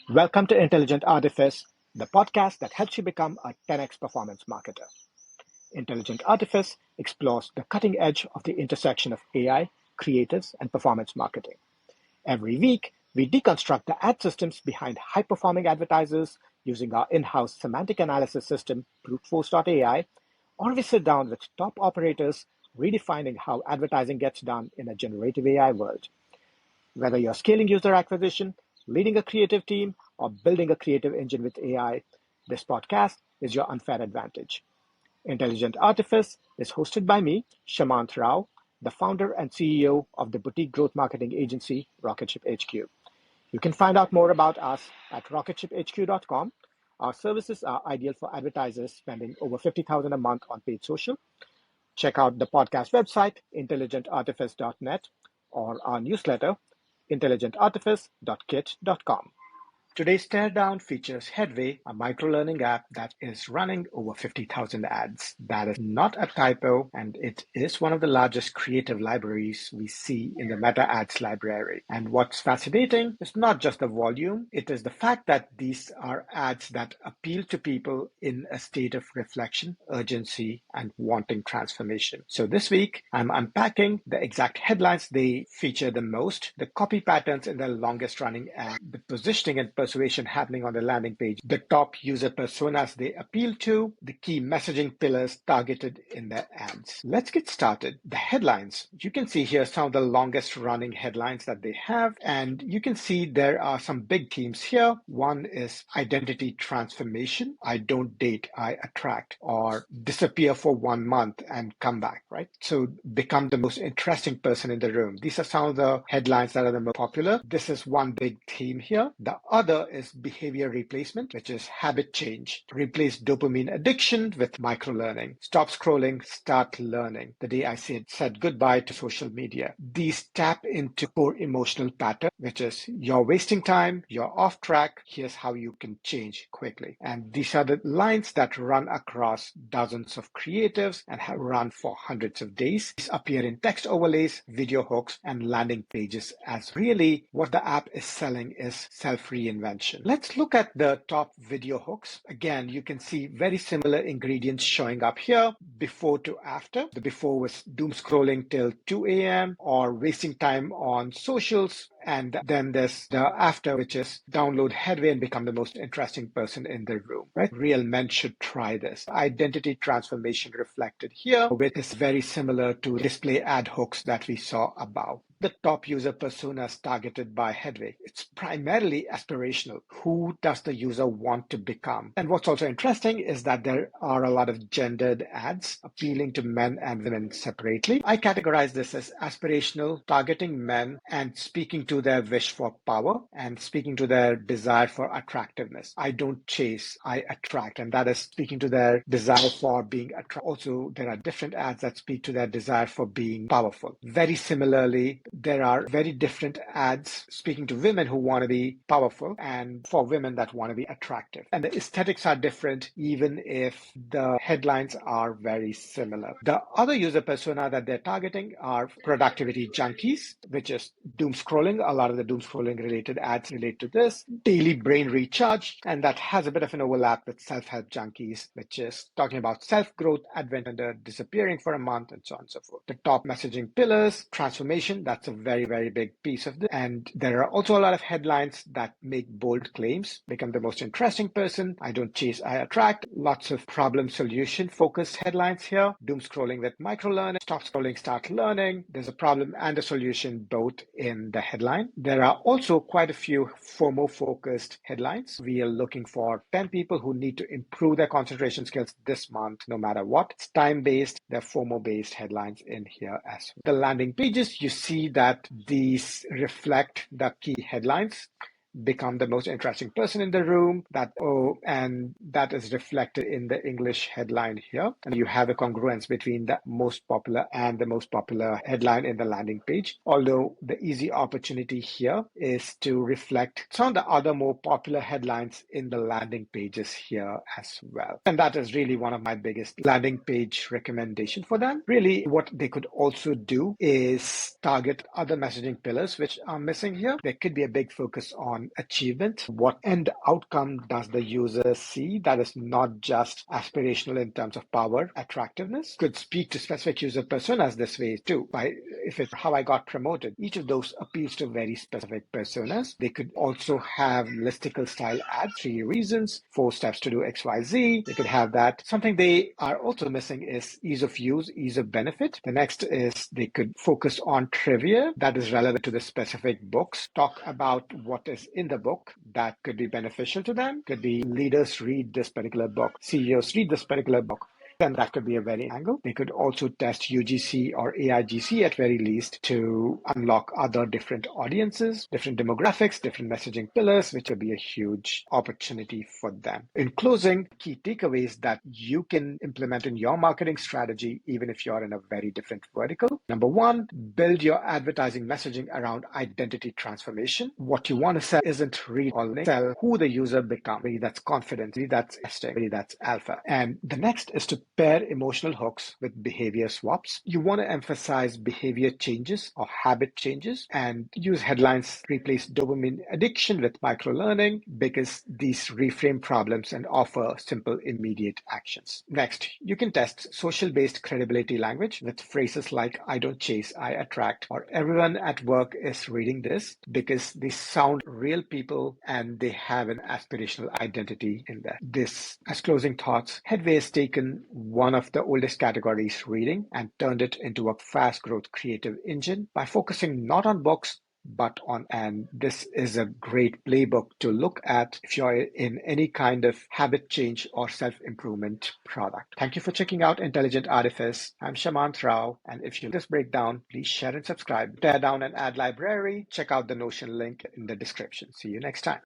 Welcome to Intelligent Artifice, the podcast that helps you become a 10x performance marketer. Intelligent Artifice explores the cutting edge of the intersection of AI, creatives, and performance marketing. Every week, we deconstruct the ad systems behind high-performing advertisers using our in-house semantic analysis system, BruteForce AI, or we sit down with top operators redefining how advertising gets done in a generative AI world. Whether you're scaling user acquisition, leading a creative team, or building a creative engine with AI, this podcast is your unfair advantage. Intelligent Artifice is hosted by me, Shamant Rao, the founder and CEO of the boutique growth marketing agency, Rocketship HQ. You can find out more about us at rocketshiphq.com. Our services are ideal for advertisers spending over $50,000 a month on paid social. Check out the podcast website, intelligentartifice.net, or our newsletter, intelligentartifice.kit.com. Today's teardown features Headway, a microlearning app that is running over 50,000 ads. That is not a typo, and it is one of the largest creative libraries we see in the meta ads library. And what's fascinating is not just the volume, it is the fact that these are ads that appeal to people in a state of reflection, urgency, and wanting transformation. So this week, I'm unpacking the exact headlines they feature the most, the copy patterns in the longest running ad, the positioning and persuasion happening on the landing page, the top user personas they appeal to, the key messaging pillars targeted in their ads. Let's get started. The headlines. You can see here some of the longest running headlines that they have, and you can see there are some big themes here. One is identity transformation. I don't date, I attract, or disappear for 1 month and come back, right? So become the most interesting person in the room. These are some of the headlines that are the most popular. This is one big theme here. The other is behavior replacement, which is habit change. Replace dopamine addiction with microlearning. Stop scrolling, start learning. The day I said goodbye to social media. These tap into core emotional pattern, which is you're wasting time, you're off track, here's how you can change quickly. And these are the lines that run across dozens of creatives and have run for hundreds of days. These appear in text overlays, video hooks, and landing pages, as really what the app is selling is self-reinvention. Let's look at the top video hooks. Again, you can see very similar ingredients showing up here, before to after. The before was doom scrolling till 2 a.m. or wasting time on socials. And then there's the after, which is download Headway and become the most interesting person in the room, right? Real men should try this. Identity transformation reflected here, which is very similar to display ad hooks that we saw above. The top user personas targeted by Headway. It's primarily aspirational. Who does the user want to become? And what's also interesting is that there are a lot of gendered ads appealing to men and women separately. I categorize this as aspirational, targeting men and speaking to their wish for power and speaking to their desire for attractiveness. I don't chase, I attract, and that is speaking to their desire for being attractive. Also, there are different ads that speak to their desire for being powerful. Very similarly, there are very different ads speaking to women who want to be powerful and for women that want to be attractive. And the aesthetics are different, even if the headlines are very similar. The other user persona that they're targeting are productivity junkies, which is doom scrolling. A lot of the doom scrolling related ads relate to this. Daily brain recharge, and that has a bit of an overlap with self-help junkies, which is talking about self-growth, advent under disappearing for a month, and so on and so forth. The top messaging pillars, transformation, that's a very, very big piece of this. And there are also a lot of headlines that make bold claims. Become the most interesting person. I don't chase, I attract. Lots of problem solution focused headlines here. Doom scrolling with microlearning. Stop scrolling, start learning. There's a problem and a solution both in the headline. There are also quite a few FOMO focused headlines. We are looking for 10 people who need to improve their concentration skills this month, no matter what. It's time based. They're FOMO based headlines in here as well. The landing pages, you see that these reflect the key headlines. Become the most interesting person in the room, and that is reflected in the English headline here. And you have a congruence between the most popular and the most popular headline in the landing page. Although the easy opportunity here is to reflect some of the other more popular headlines in the landing pages here as well. And that is really one of my biggest landing page recommendation for them. Really, what they could also do is target other messaging pillars which are missing here. There could be a big focus on on achievement. What end outcome does the user see that is not just aspirational in terms of power, attractiveness? Could speak to specific user personas this way too. If it's how I got promoted, each of those appeals to very specific personas. They could also have listicle style ads, 3 reasons, 4 steps to do XYZ. They could have that. Something they are also missing is ease of use, ease of benefit. The next is they could focus on trivia that is relevant to the specific books, talk about what is in the book that could be beneficial to them. Could be leaders read this particular book, CEOs read this particular book. Then that could be a very angle. They could also test UGC or AIGC at very least to unlock other different audiences, different demographics, different messaging pillars, which would be a huge opportunity for them. In closing, key takeaways that you can implement in your marketing strategy, even if you're in a very different vertical. Number one, build your advertising messaging around identity transformation. What you want to sell isn't really sell who the user becomes. Maybe that's confidence, maybe that's testing, maybe that's alpha. And the next is to pair emotional hooks with behavior swaps. You want to emphasize behavior changes or habit changes and use headlines to replace dopamine addiction with microlearning because these reframe problems and offer simple, immediate actions. Next, you can test social-based credibility language with phrases like I don't chase, I attract, or everyone at work is reading this because they sound real people and they have an aspirational identity in there. This, as closing thoughts, Headway has taken one of the oldest categories, reading, and turned it into a fast growth creative engine by focusing not on books, but on, and this is a great playbook to look at if you're in any kind of habit change or self-improvement product. Thank you for checking out Intelligent Artifice. I'm Shamant Rao, and if you like this breakdown, please share and subscribe. Tear down an ad library. Check out the Notion link in the description. See you next time.